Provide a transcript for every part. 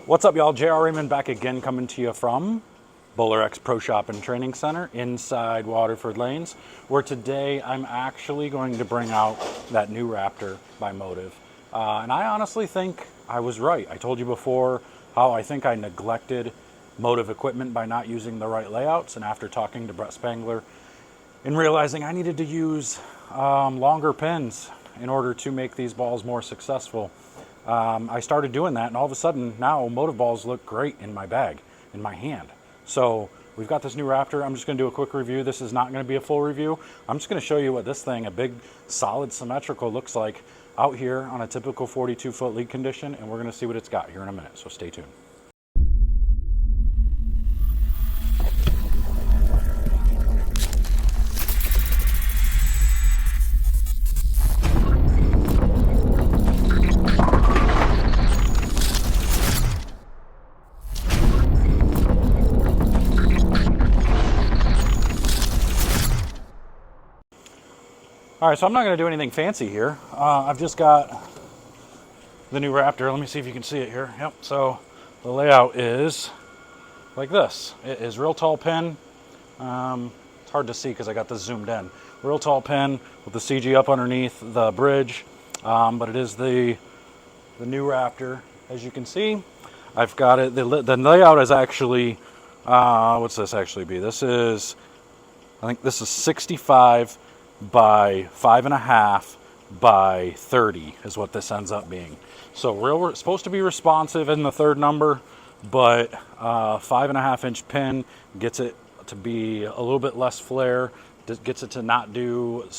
What's up, y'all? JR Raymond back again, coming to you from Bowler X Pro Shop and Training Center inside Waterford Lanes, where today I'm actually going to bring out that new Raptor by Motiv. And I honestly think I was right. I told you before how I think I neglected Motiv equipment by not using the right layouts, and after talking to Brett Spangler and realizing I needed to use longer pins in order to make these balls more successful, I started doing that, and all of a sudden now Motiv balls look great in my bag, in my hand. So we've got this new Raptor. I'm just going to do a quick review. This is not going to be a full review. I'm just going to show you what this thing, a big solid symmetrical, looks like out here on a typical 42-foot league condition, and we're going to see what it's got here in a minute, so stay tuned. All right, so I'm not going to do anything fancy here. I've just got the new Raptor. Let me see if you can see it here. Yep, so the layout is like this. It is real tall pin. It's hard to see because I got this zoomed in. Real tall pin with the CG up underneath the bridge, but it is the new Raptor. As you can see, I've got it. The layout is actually, what's this actually be? This is, I think this is 65 by 5.5 by 30 is what this ends up being. So it's supposed to be responsive in the third number, but 5.5-inch pin gets it to be a little bit less flare, gets it to not do,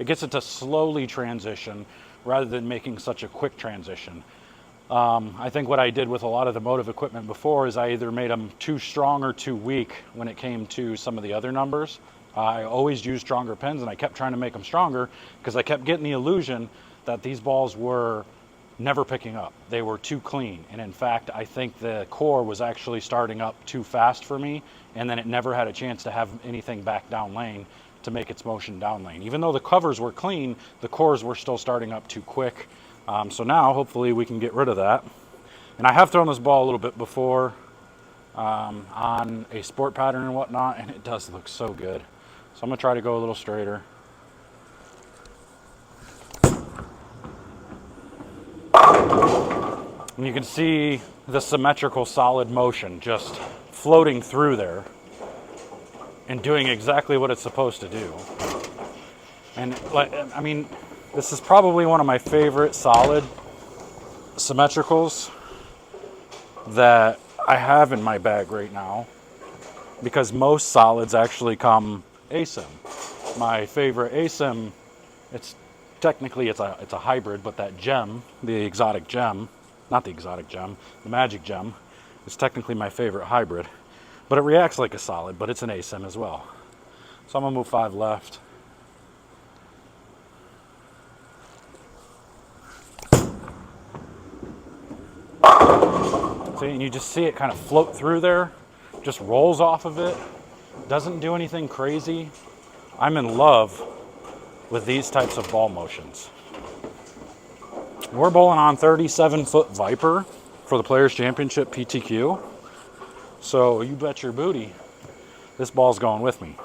it gets it to slowly transition rather than making such a quick transition. I think what I did with a lot of the Motiv equipment before is I either made them too strong or too weak when it came to some of the other numbers. I always used stronger pins, and I kept trying to make them stronger because I kept getting the illusion that these balls were never picking up. They were too clean, and in fact I think the core was actually starting up too fast for me, and then it never had a chance to have anything back down lane to make its motion down lane. Even though the covers were clean, the cores were still starting up too quick. So now hopefully we can get rid of that. And I have thrown this ball a little bit before on a sport pattern and whatnot, and it does look so good. So I'm going to try to go a little straighter. And you can see the symmetrical solid motion just floating through there and doing exactly what it's supposed to do. And I mean, this is probably one of my favorite solid symmetricals that I have in my bag right now, because most solids actually come ASIM. My favorite ASIM, it's technically it's a hybrid, but that gem, the exotic gem, not the exotic gem, the magic gem, is technically my favorite hybrid. But it reacts like a solid, but it's an ASIM as well. So I'm gonna move 5 left. See, and you just see it kind of float through there, just rolls off of it. Doesn't do anything crazy. I'm in love with these types of ball motions. We're bowling on 37-foot Viper for the Players Championship PTQ. So you bet your booty, this ball's going with me.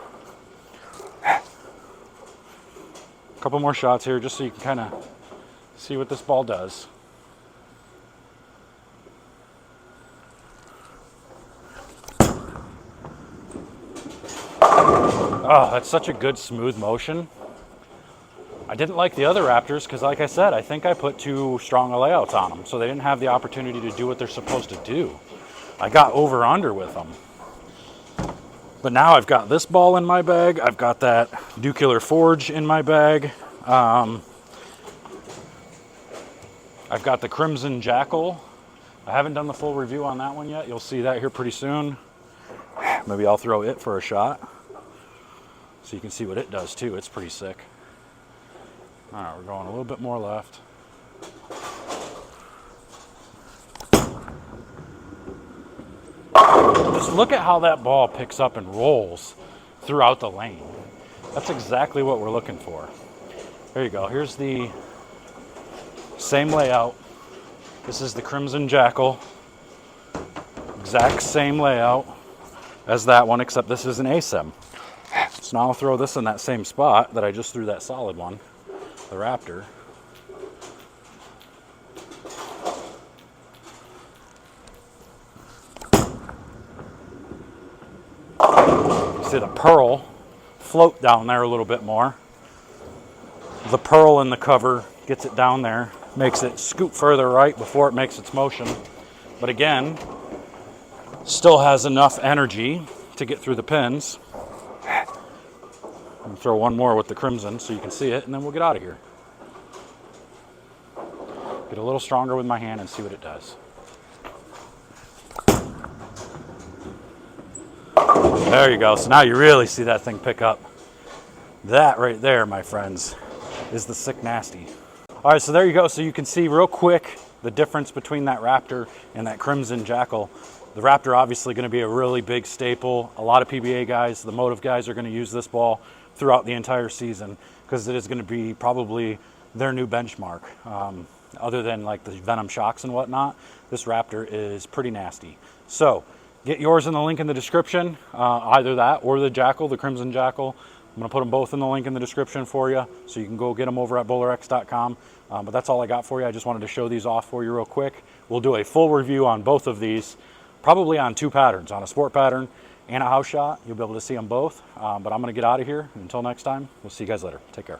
A couple more shots here just so you can kind of see what this ball does. Oh, that's such a good smooth motion. I didn't like the other Raptors because, like I said, I think I put too strong a layouts on them, so they didn't have the opportunity to do what they're supposed to do. I got over-under with them. But now I've got this ball in my bag. I've got that Nuclear Forge in my bag. I've got the Crimson Jackal. I haven't done the full review on that one yet. You'll see that here pretty soon. Maybe I'll throw it for a shot, so you can see what it does too. It's pretty sick. All right, we're going a little bit more left. Just look at how that ball picks up and rolls throughout the lane. That's exactly what we're looking for. There you go. Here's the same layout. This is the Crimson Jackal. Exact same layout as that one, except this is an ASIM. So now I'll throw this in that same spot that I just threw that solid one, the Raptor. See the pearl float down there a little bit more. The pearl in the cover gets it down there, makes it scoot further right before it makes its motion. But again, still has enough energy to get through the pins. I'll throw one more with the crimson so you can see it, and then we'll get out of here. Get a little stronger with my hand and see what it does. There you go. So now you really see that thing pick up. That right there, my friends, is the sick nasty. All right, so there you go. So you can see real quick the difference between that Raptor and that Crimson Jackal. The Raptor obviously going to be a really big staple. A lot of PBA guys, the Motiv guys, are going to use this ball throughout the entire season because it is going to be probably their new benchmark. Other than like the Venom Shocks and whatnot, this Raptor is pretty nasty. So get yours in the link in the description, either that or the Jackal, the Crimson Jackal. I'm going to put them both in the link in the description for you, so you can go get them over at bowlerx.com. But that's all I got for you. I just wanted to show these off for you real quick. We'll do a full review on both of these, probably on two patterns, on a sport pattern and a house shot. You'll be able to see them both. But I'm going to get out of here. Until next time, we'll see you guys later. Take care.